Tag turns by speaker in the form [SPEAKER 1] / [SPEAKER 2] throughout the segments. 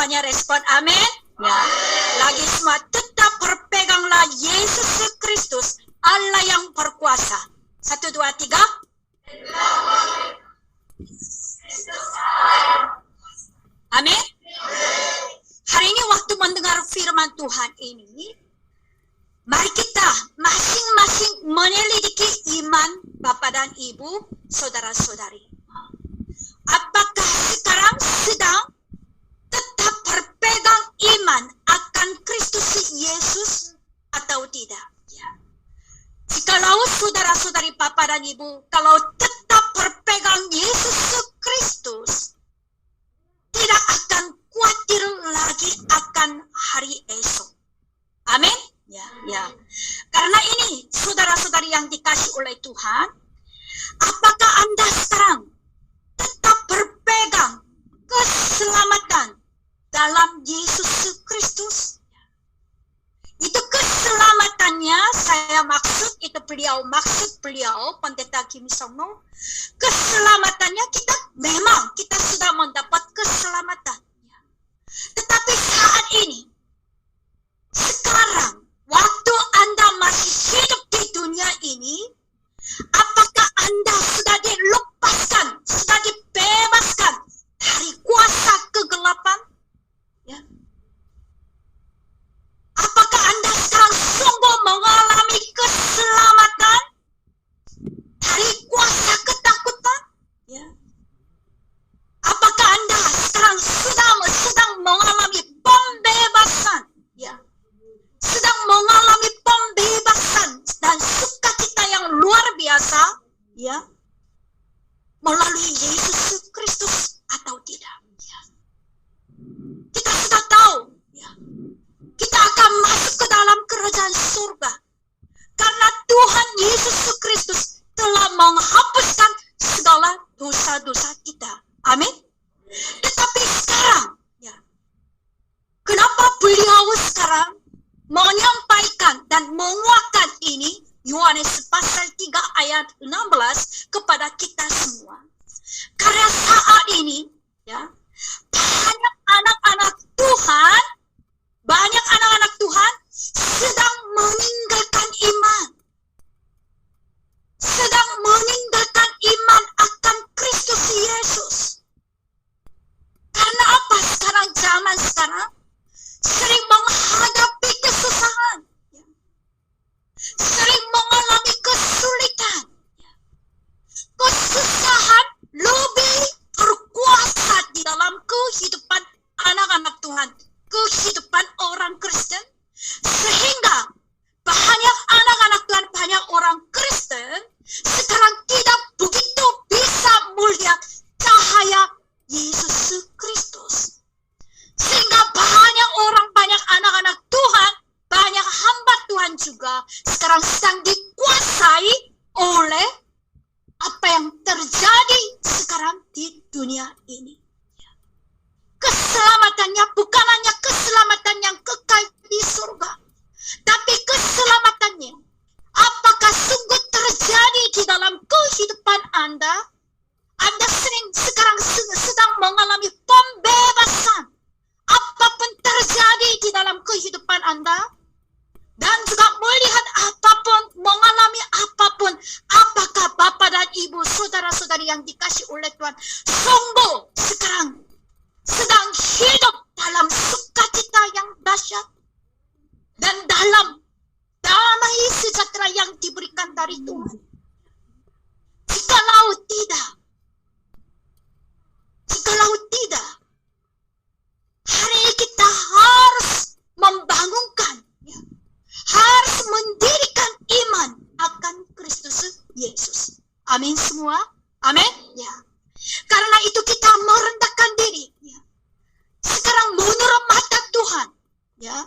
[SPEAKER 1] semuanya respon amin. Ya. Lagi semua tetap berpeganglah Yesus Kristus, Allah yang berkuasa. 1, 2, 3. Amin. Hari ini waktu mendengar firman Tuhan ini, mari kita masing-masing menyelidiki iman Bapak dan Ibu, saudara-saudari. Apakah sekarang sedang tetap berpegang iman akan Kristus Yesus atau tidak? Ya. Jikalau saudara-saudari Bapak dan Ibu, kalau tetap berpegang Yesus Kristus, tidak akan khawatir lagi akan hari esok. Amin. Ya, ya. Karena ini saudara-saudari yang dikasih oleh Tuhan, apakah Anda sekarang tetap berpegang keselamatan dalam Yesus Kristus? Itu keselamatannya saya maksud, itu maksud beliau Pendeta Kim Song-no. Keselamatannya memang kita sudah mendapat keselamatan. Tetapi saat ini, sekarang, waktu Anda masih hidup di dunia ini, apakah Anda sudah dilepaskan, sudah dibebaskan dari kuasa kegelapan? Ya. Apakah Anda sekarang sungguh mengalami keselamatan dari kuasa ketakutan? Ya. Apakah Anda sekarang sedang mengalami pembebasan? Ya. Sedang mengalami pembebasan dan sukacita yang luar biasa, ya, melalui Yesus Kristus atau tidak? Ya. Kita sudah tahu, ya, kita akan masuk ke dalam kerajaan surga karena Tuhan Yesus Kristus telah menghapuskan segala dosa-dosa kita. Amin. Tetapi sekarang, ya, kenapa beliau sekarang menyampaikan dan menguatkan ini, Yohanes pasal 3 ayat 16 kepada kita semua? Karena saat ini, ya, banyak anak-anak Tuhan sedang meninggalkan iman. Sedang meninggalkan iman akan Kristus Yesus. Karena apa sekarang, zaman sekarang sering menghadapi kesusahan, ya. Sering mengalami kesulitan, ya. Kesusahan lebih berkuasa di dalam kehidupan anak-anak Tuhan, kehidupan orang Kristen, sehingga banyak anak-anak Tuhan, banyak orang Kristen sekarang tidak begitu bisa melihat cahaya Yesus Kristus. Sehingga banyak anak-anak Tuhan, banyak hamba Tuhan juga sekarang sedang dikuasai oleh apa yang terjadi sekarang di dunia ini. Keselamatannya bukan hanya keselamatan yang kekal di surga, tapi keselamatannya apakah sungguh terjadi di dalam kehidupan Anda? Anda sekarang sedang mengalami pembebasan apapun terjadi di dalam kehidupan Anda, dan juga melihat mengalami apapun, apakah Bapak dan Ibu, saudara-saudari yang dikasih oleh Tuhan, sungguh sekarang sedang hidup dalam sukacita yang dahsyat dan dalam damai sejahtera yang diberikan dari Tuhan. Jikalau tidak, hari ini kita harus membangunkan, ya, harus mendirikan iman akan Kristus Yesus. Amin semua. Amin. Ya. Karena itu kita merendahkan diri, ya. Sekarang menurut mata Tuhan, ya,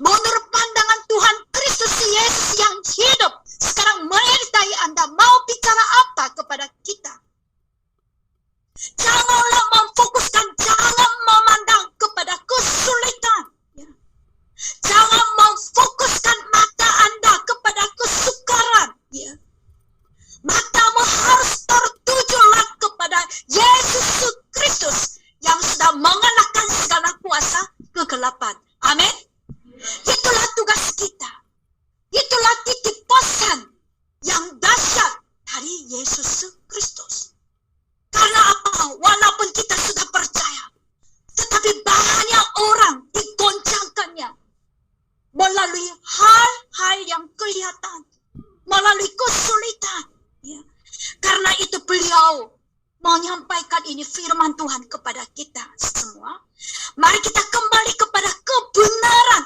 [SPEAKER 1] menurut pandangan Tuhan, Kristus Yesus yang hidup sekarang menyertai Anda, mau bicara apa kepada kita? Janganlah memfokuskan, jangan memandang kepada kesulitan, ya. Jangan memfokuskan mata Anda kepada kesukaran, ya. Matamu harus tertuju menyampaikan ini firman Tuhan kepada kita semua. Mari kita kembali kepada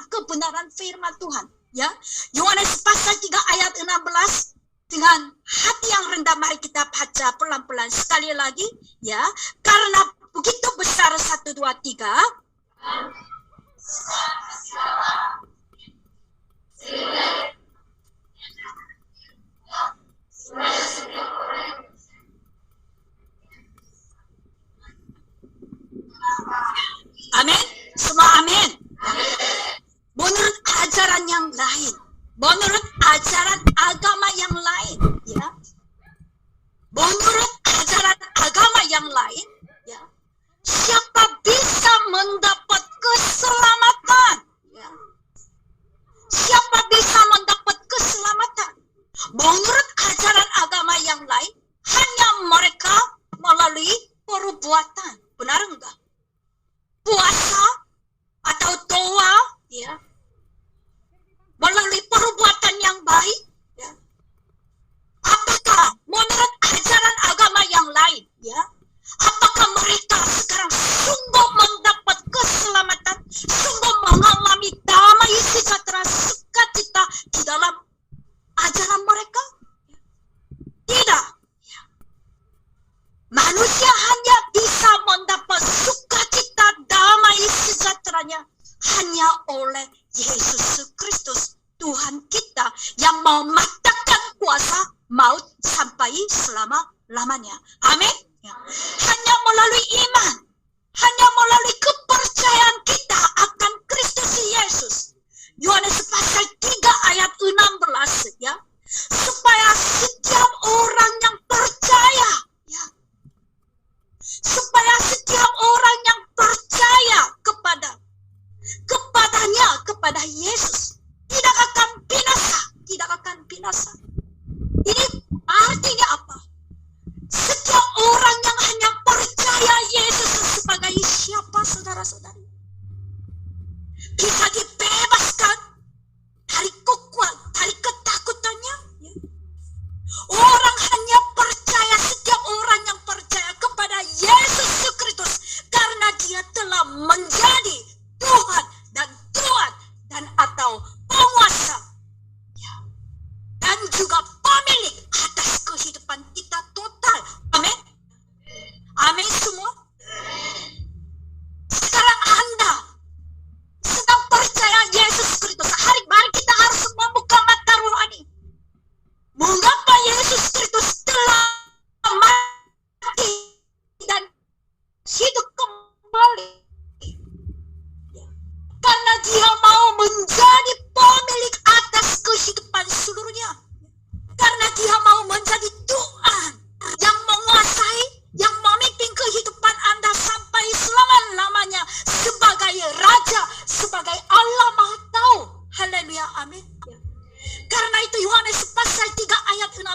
[SPEAKER 1] kebenaran firman Tuhan. Ya, Yohanes pasal 3 ayat 16 dengan hati yang rendah mari kita baca pelan-pelan sekali lagi. Ya, karena begitu besar 1, 2, 3. Amin. Semua amin. Menurut ajaran yang lain, menurut ajaran agama yang lain, ya. Menurut ajaran agama yang lain, ya. Siapa bisa mendapat keselamatan? Ya. Siapa bisa mendapat keselamatan? Menurut ajaran agama yang lain, hanya mereka melalui perbuatan. Benar enggak? Puasa atau doa, ya, melalui perbuatan yang baik, ya. Apakah menurut ajaran agama yang lain, ya, apakah mereka sekarang sungguh mendapat keselamatan, sungguh mengalami damai sejahtera, sukacita di dalam ajaran mereka? Tidak. Manusia hanya bisa mendapat sukacita damai sejahteranya hanya oleh Yesus Kristus, Tuhan kita yang mematahkan kuasa maut sampai selama-lamanya. Amin. Ya. Hanya melalui iman, hanya melalui kepercayaan kita akan Kristus Yesus. Yohanes pasal 3 ayat 16, ya. Supaya setiap orang yang percaya, ya. Supaya setiap orang yang percaya kepada Yesus tidak akan binasa. Ini artinya apa? Setiap orang yang hanya percaya Yesus sebagai siapa, saudara-saudari, bisa dibebaskan dari ketakutannya. Ya. Orang hanya percaya, setiap orang yang percaya kepada Yesus Kristus karena dia telah menjadi Tuhan dan atau penguasa, ya, dan juga pemilik atas kehidupan kita total. Amin. Amin semua. Sekarang Anda sedang percaya Yesus Kristus. Mari kita harus membuka mata rohani. Mengapa Yesus Kristus telah mati dan hidup kembali? Karena dia mau menjadi pemilik atas kehidupan seluruhnya. Karena dia mau menjadi Tuhan yang menguasai, yang memimpin kehidupan Anda sampai selama-lamanya sebagai Raja, sebagai Allah Maha Tahu. Haleluya, amin. Karena itu Yohanes pasal 3 ayat 16.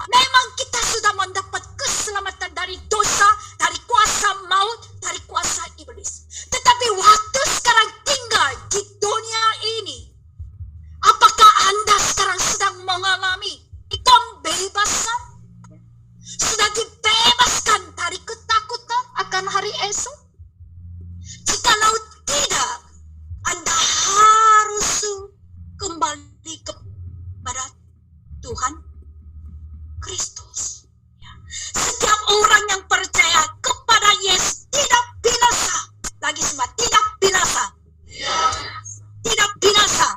[SPEAKER 1] Memang kita sudah mendapat keselamatan dari dosa, dari kuasa maut, dari kuasa iblis. Tetapi waktu sekarang tinggal di dunia ini, apakah Anda sekarang sedang mengalami pembebasan? Sudah dibebaskan dari ketakutan akan hari esok? Jikalau tidak, Anda harus kembali kepada Tuhan Kristus. Setiap orang yang percaya kepada Yesus tidak binasa. Lagi semua, tidak binasa. Tidak binasa.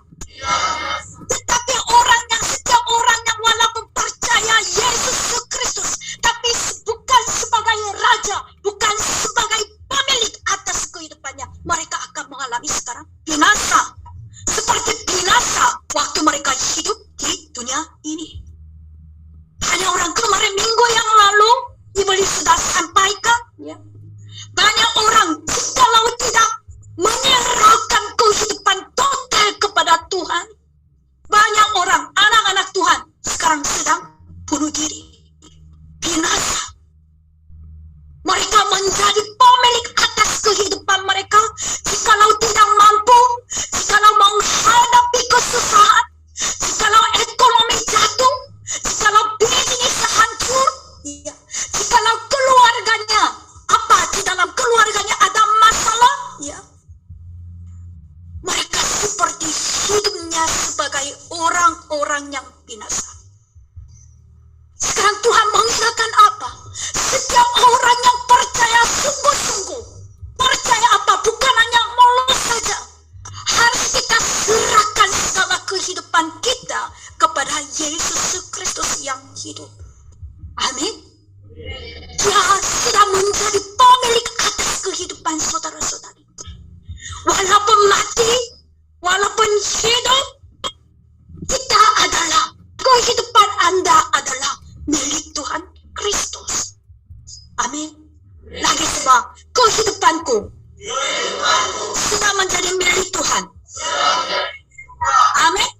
[SPEAKER 1] Tetapi setiap orang yang walaupun percaya Yesus Kristus, tapi bukan sebagai Raja, bukan sebagai pemilik atas kehidupannya, mereka akan mengalami sekarang binasa. Seperti binasa waktu mereka hidup di dunia ini. Hanya orang kemarin minggu yang lalu, iblis sudah sampaikan, ya. Banyak orang kalau tidak menyerahkan kehidupan total kepada Tuhan, banyak orang, anak-anak Tuhan sekarang sedang bunuh diri, binasa. Mereka hidup. Amin. Dia sudah menjadi pemilik atas kehidupan saudara-saudari. Walaupun mati, walaupun hidup, kita adalah, kehidupan Anda adalah milik Tuhan Kristus. Amin. Lagi sebab kehidupanku sudah menjadi milik Tuhan. Amin.